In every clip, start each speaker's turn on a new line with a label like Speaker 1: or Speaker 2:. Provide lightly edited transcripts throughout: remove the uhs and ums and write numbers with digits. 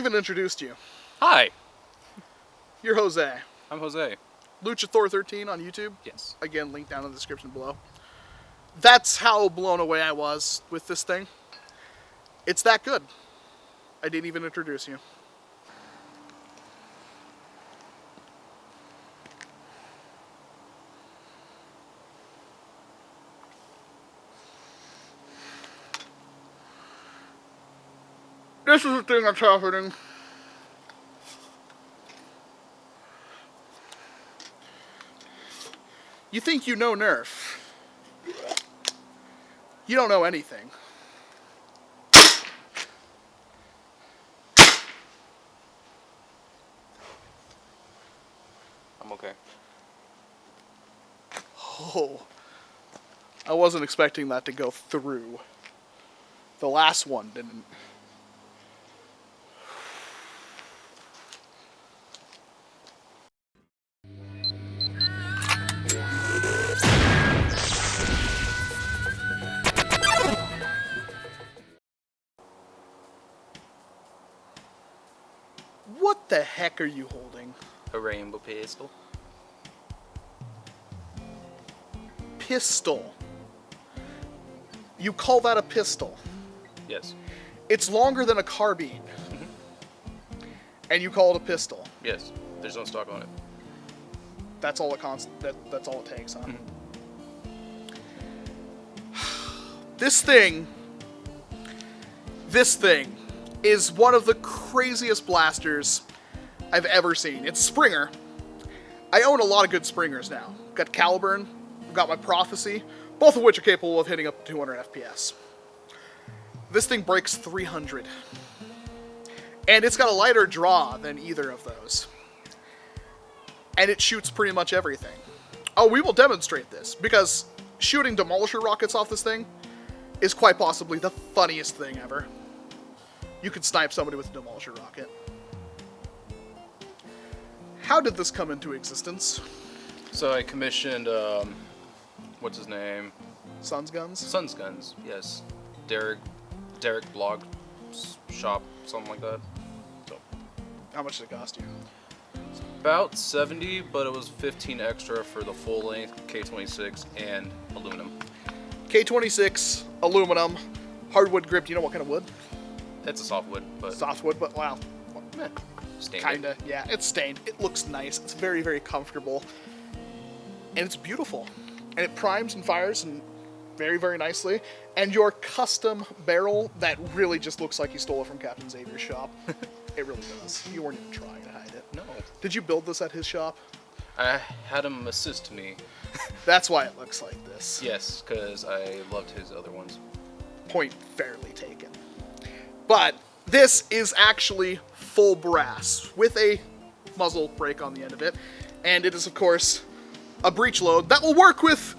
Speaker 1: even introduced you.
Speaker 2: Hi.
Speaker 1: You're Jose.
Speaker 2: I'm Jose.
Speaker 1: LuchaThor13 on YouTube.
Speaker 2: Yes.
Speaker 1: Again, link down in the description below. That's how blown away I was with this thing. It's that good. I didn't even introduce you. This is the thing that's happening. You think you know NERF. You don't know anything.
Speaker 2: I'm okay.
Speaker 1: Oh. I wasn't expecting that to go through. The last one didn't. What the heck are you holding?
Speaker 2: A rainbow pistol.
Speaker 1: Pistol. You call that a pistol?
Speaker 2: Yes.
Speaker 1: It's longer than a carbine. And you call it a pistol.
Speaker 2: Yes. There's no stock on it.
Speaker 1: That's all it that's all it takes, huh? This thing is one of the craziest blasters I've ever seen. It's Springer. I own a lot of good Springers now. Got Caliburn, got my Prophecy, both of which are capable of hitting up to 200 FPS. This thing breaks 300. And it's got a lighter draw than either of those. And it shoots pretty much everything. Oh, we will demonstrate this, because shooting demolisher rockets off this thing is quite possibly the funniest thing ever. You could snipe somebody with a demolisher rocket. How did this come into existence?
Speaker 2: So I commissioned, what's his name?
Speaker 1: Sun's Guns?
Speaker 2: Sun's Guns, yes. Derek Blog Shop, something like that. So,
Speaker 1: How much did it cost you?
Speaker 2: about 70, but it was 15 extra for the full length K26 and aluminum.
Speaker 1: K26, aluminum, hardwood grip. Do you know what kind of wood?
Speaker 2: It's a softwood, but
Speaker 1: Softwood, but wow.
Speaker 2: stained.
Speaker 1: Kinda, yeah. It's stained. It looks nice. It's very, very comfortable. And it's beautiful. And it primes and fires and very, very nicely. And your custom barrel that really just looks like you stole it from Captain Xavier's shop. It really does. You weren't even trying to hide it.
Speaker 2: No.
Speaker 1: Did you build this at his shop?
Speaker 2: I had him assist me.
Speaker 1: That's why it looks like this.
Speaker 2: Yes, because I loved his other ones.
Speaker 1: Point fairly taken. But this is actually full brass with a muzzle brake on the end of it. And it is, of course, a breech load that will work with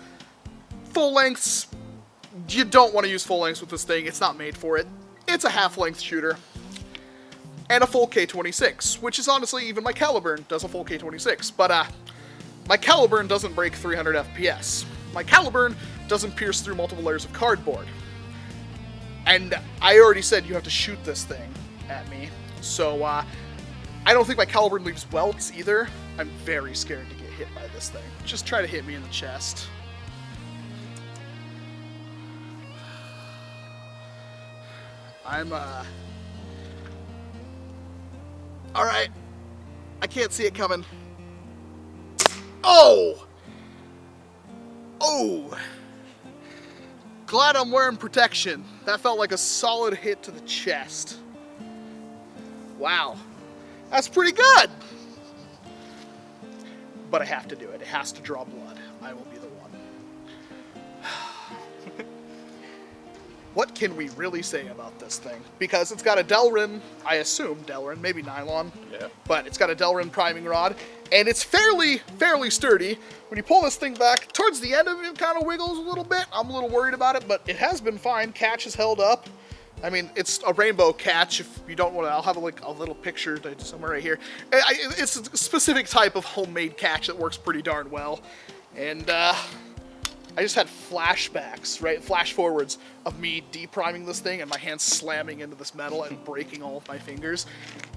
Speaker 1: full lengths. You don't want to use full lengths with this thing. It's not made for it. It's a half-length shooter. And a full K26, which is honestly, even my Caliburn does a full K26. But my Caliburn doesn't break 300 FPS. My Caliburn doesn't pierce through multiple layers of cardboard. And I already said you have to shoot this thing at me. So I don't think my Caliburn leaves welts either. I'm very scared to get hit by this thing. Just try to hit me in the chest. Alright. I can't see it coming. Oh! Oh! Glad I'm wearing protection. That felt like a solid hit to the chest. Wow. That's pretty good! But I have to do it. It has to draw blood. I will be the one. What can we really say about this thing? Because it's got a Delrin, I assume Delrin, maybe nylon.
Speaker 2: Yeah.
Speaker 1: But it's got a Delrin priming rod, and it's fairly sturdy. When you pull this thing back, towards the end of it, it kind of wiggles a little bit. I'm a little worried about it, but it has been fine. Catch is held up. I mean, it's a rainbow catch. If you don't want to, I'll have a little picture somewhere right here. It's a specific type of homemade catch that works pretty darn well. And I just had flashbacks, right? Flash forwards of me depriming this thing and my hands slamming into this metal and breaking all of my fingers.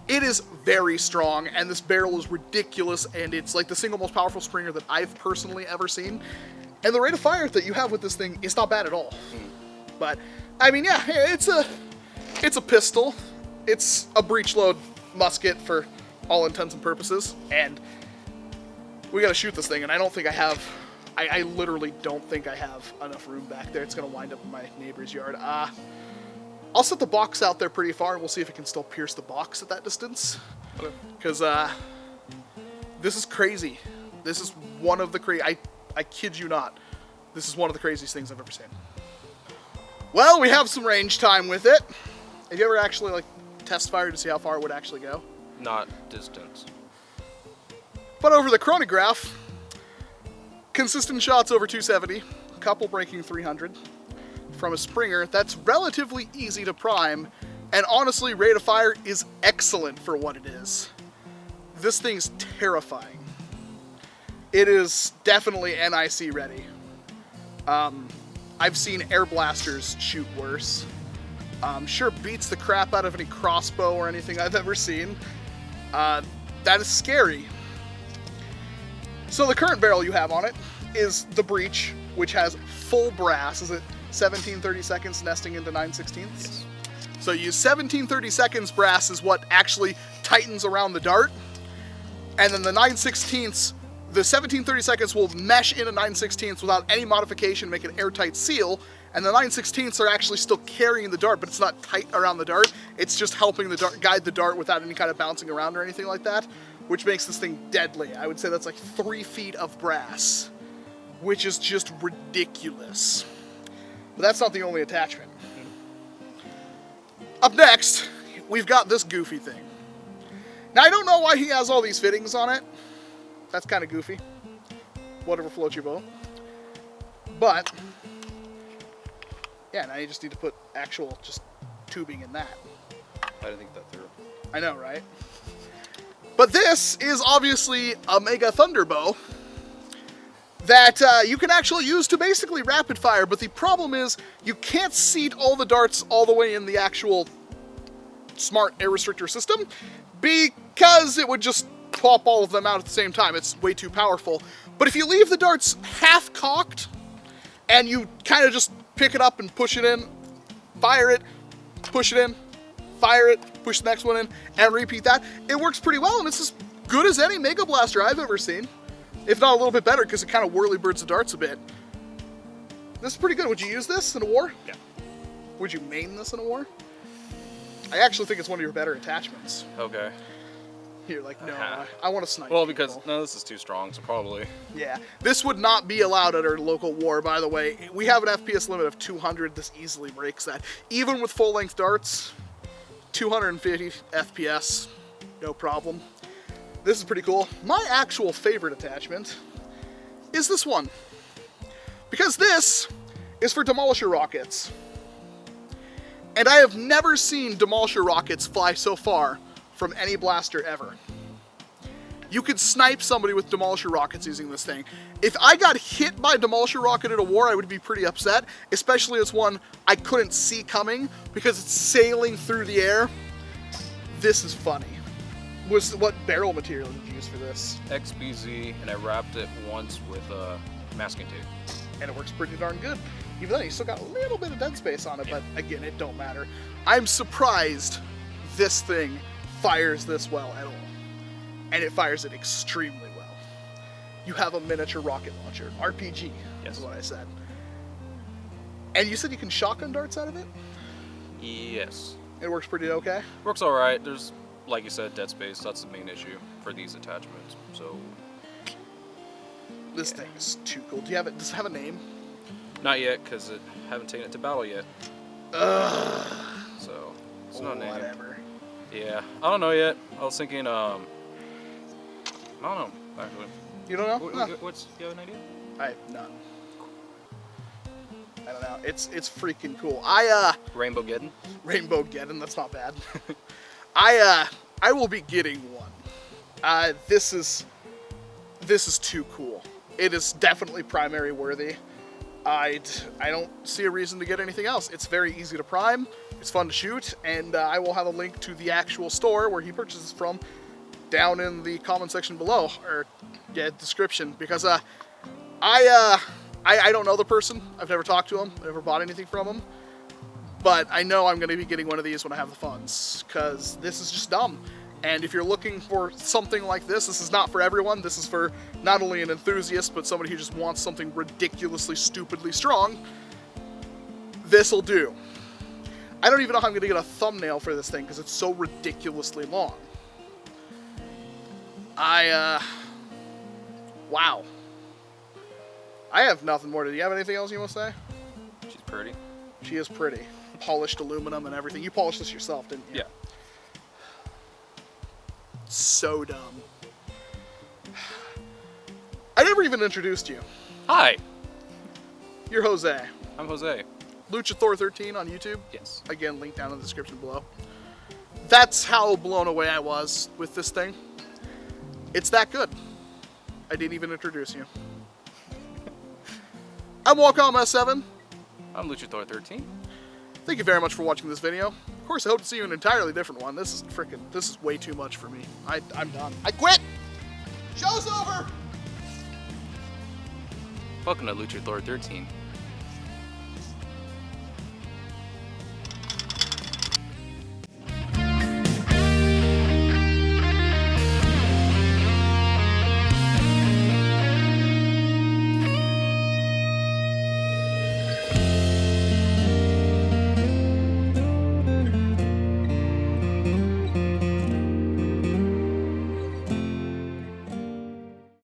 Speaker 1: It is very strong, and this barrel is ridiculous, and it's like the single most powerful Springer that I've personally ever seen. And the rate of fire that you have with this thing is not bad at all. But, I mean, yeah, it's a pistol. It's a breech load musket for all intents and purposes, and we gotta shoot this thing, and I don't think I have... I literally don't think I have enough room back there. It's going to wind up in my neighbor's yard. I'll set the box out there pretty far, and we'll see if it can still pierce the box at that distance. Because this is crazy. This is one of the crazy... I kid you not. This is one of the craziest things I've ever seen. Well, we have some range time with it. Have you ever actually, like, test fired to see how far it would actually go?
Speaker 2: Not distance.
Speaker 1: But over the chronograph... consistent shots over 270, a couple breaking 300 from a Springer. That's relatively easy to prime, and honestly, rate of fire is excellent for what it is. This thing's terrifying. It is definitely NIC ready. I've seen air blasters shoot worse. Sure beats the crap out of any crossbow or anything I've ever seen. That is scary. So the current barrel you have on it is the breech, which has full brass. Is it 17/32 nesting into 9/16?
Speaker 2: Yes.
Speaker 1: So you use 17/32 brass is what actually tightens around the dart. And then the 9/16, the 17/32 will mesh into 9/16 without any modification, make an airtight seal. And the 9/16 are actually still carrying the dart, but it's not tight around the dart. It's just helping the dart guide the dart without any kind of bouncing around or anything like that, which makes this thing deadly. I would say that's like 3 feet of brass, which is just ridiculous. But that's not the only attachment. Up next, we've got this goofy thing. Now, I don't know why he has all these fittings on it. That's kind of goofy. Whatever floats your boat. But, yeah, now you just need to put actual just tubing in that.
Speaker 2: I didn't think that through.
Speaker 1: I know, right? But this is obviously a Mega Thunderbow that you can actually use to basically rapid fire, but the problem is you can't seat all the darts all the way in the actual smart air restrictor system because it would just pop all of them out at the same time. It's way too powerful. But if you leave the darts half cocked and you kind of just pick it up and push it in, fire it, push it in, fire it, push the next one in, and repeat that, it works pretty well, and it's as good as any Mega Blaster I've ever seen. If not a little bit better, because it kind of whirly birds the darts a bit. This is pretty good. Would you use this in a war?
Speaker 2: Yeah.
Speaker 1: Would you main this in a war? I actually think it's one of your better attachments.
Speaker 2: Okay.
Speaker 1: You're like, no, I want to snipe
Speaker 2: Well,
Speaker 1: people.
Speaker 2: because, no, this is too strong, so probably.
Speaker 1: Yeah. This would not be allowed at our local war, by the way. We have an FPS limit of 200. This easily breaks that. Even with full-length darts, 250 FPS, no problem. This is pretty cool. My actual favorite attachment is this one. Because this is for Demolisher rockets. And I have never seen Demolisher rockets fly so far from any blaster ever. You could snipe somebody with Demolisher rockets using this thing. If I got hit by a Demolisher rocket at a war, I would be pretty upset, especially as one I couldn't see coming because it's sailing through the air. This is funny. What barrel material did you use for this?
Speaker 2: XBZ, and I wrapped it once with masking tape.
Speaker 1: And it works pretty darn good. Even though you still got a little bit of dead space on it, but again, it don't matter. I'm surprised this thing fires this well at all. And it fires it extremely well. You have a miniature rocket launcher, RPG,
Speaker 2: Yes.
Speaker 1: is what I said. And you said you can shotgun darts out of it?
Speaker 2: Yes.
Speaker 1: It works pretty okay?
Speaker 2: Works alright. There's, like you said, dead space. That's the main issue for these attachments. So,
Speaker 1: This thing is too cool. Does it have a name?
Speaker 2: not yet, because I haven't taken it to battle yet.
Speaker 1: Ugh.
Speaker 2: So, it's not named.
Speaker 1: Whatever.
Speaker 2: Yeah, I don't know yet. I was thinking, I don't know, actually.
Speaker 1: You don't know? Huh.
Speaker 2: What's, you have an idea?
Speaker 1: I have none. I don't know. It's freaking cool.
Speaker 2: Rainbow Geddon?
Speaker 1: Rainbow Geddon, that's not bad. I will be getting one. This is too cool. It is definitely primary worthy. I don't see a reason to get anything else. It's very easy to prime, it's fun to shoot, and I will have a link to the actual store where he purchases from down in the comment section below, or yeah, description, because I don't know the person. I've never talked to him, never bought anything from him, but I know I'm going to be getting one of these when I have the funds, because this is just dumb. And if you're looking for something like this is not for everyone. This is for not only an enthusiast, but somebody who just wants something ridiculously, stupidly strong. This'll do. I don't even know how I'm going to get a thumbnail for this thing, because it's so ridiculously long. Wow. I have nothing more to do. You have anything else you want to say?
Speaker 2: She's pretty.
Speaker 1: She is pretty. Polished aluminum and everything. You polished this yourself, didn't you?
Speaker 2: Yeah.
Speaker 1: So dumb. I never even introduced you.
Speaker 2: Hi.
Speaker 1: You're Jose.
Speaker 2: I'm Jose.
Speaker 1: Luchathor13 on YouTube.
Speaker 2: Yes.
Speaker 1: Again, link down in the description below. That's how blown away I was with this thing. It's that good. I didn't even introduce you. I'm Walcom S7.
Speaker 2: I'm Luchathor13.
Speaker 1: Thank you very much for watching this video. Of course, I hope to see you in an entirely different one. This is way too much for me. I'm done. I quit! Show's over!
Speaker 2: Welcome to Luchathor13.